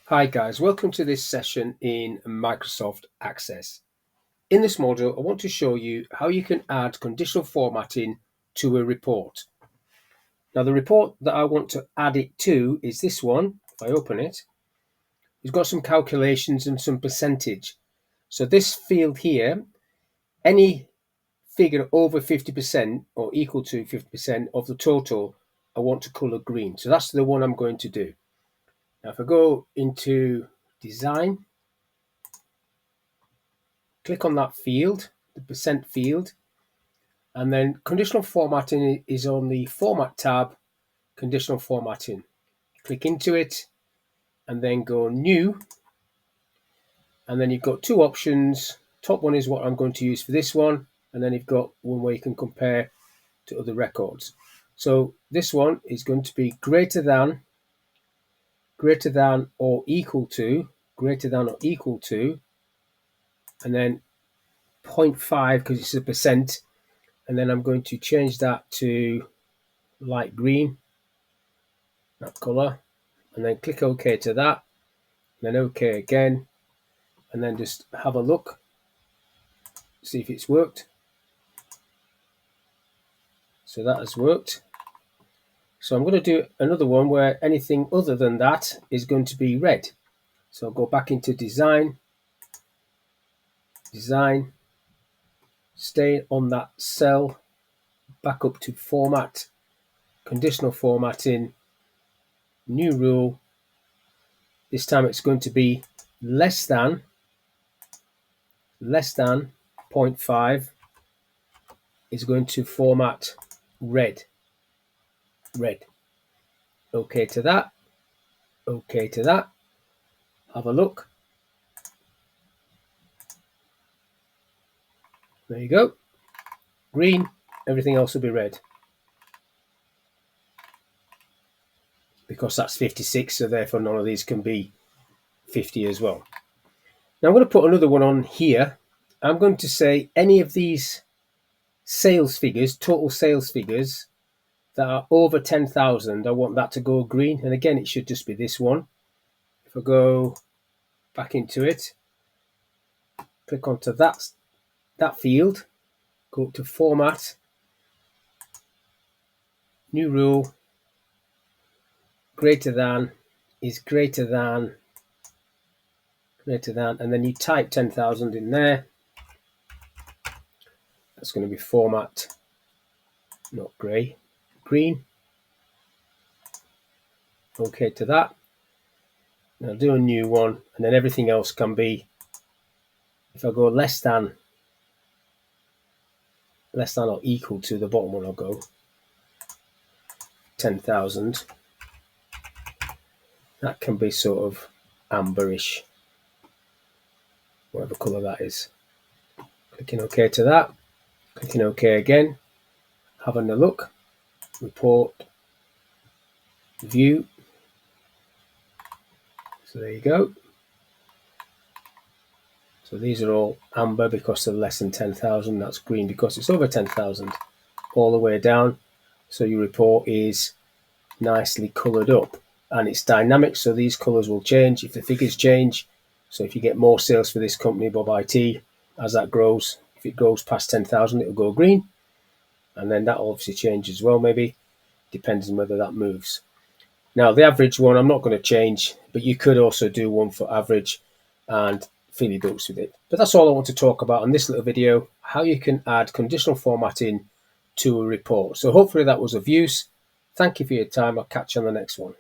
Hi guys, welcome to this session in Microsoft Access. In this module, I want to show you how you can add conditional formatting to a report. Now the report that I want to add it to is this one. If I open it, it's got some calculations and some percentage. So this field here, any figure over 50% or equal to 50% of the total, I want to color green. So that's the one I'm going to do. Now if I go into design, click on that field, the percent field, and then conditional formatting is on the format tab, conditional formatting. Click into it and then go new, and then you've got two options. Top one is what I'm going to use for this one, and then you've got one where you can compare to other records. So this one is going to be greater than or equal to, and then 0.5 because it's a percent, and then I'm going to change that to light green, that color, and then click OK to that, and then OK again, and then just have a look, see if it's worked. So that has worked. So I'm going to do another one where anything other than that is going to be red. So I'll go back into design, stay on that cell, back up to format, conditional formatting, new rule. This time it's going to be less than 0.5 is going to format red. OK to that, OK to that. Have a look. There you go. Green, everything else will be red. Because that's 56, so therefore none of these can be 50 as well. Now I'm going to put another one on here. I'm going to say any of these sales figures, total sales figures, that are over 10,000, I want that to go green. And again, it should just be this one. If I go back into it, click onto that field, go up to format, new rule, greater than is greater than, and then you type 10,000 in there. That's going to be format, not grey, green. OK to that. Now do a new one, and then everything else can be, if I go less than or equal to, the bottom one I'll go 10,000. That can be sort of amberish, whatever colour that is. Clicking OK to that, clicking OK again, having a look, report, view. So there you go. So these are all amber because they're less than 10,000. That's green because it's over 10,000, all the way down. So your report is nicely coloured up, and it's dynamic, so these colours will change if the figures change. So if you get more sales for this company, Bob IT, as that grows, if it goes past 10,000, it'll go green, and then that will obviously change as well, maybe, depends on whether that moves. Now the average one I'm not going to change, but you could also do one for average and fill your books with it. But that's all I want to talk about in this little video, how you can add conditional formatting to a report. So hopefully that was of use. Thank you for your time. I'll catch you on the next one.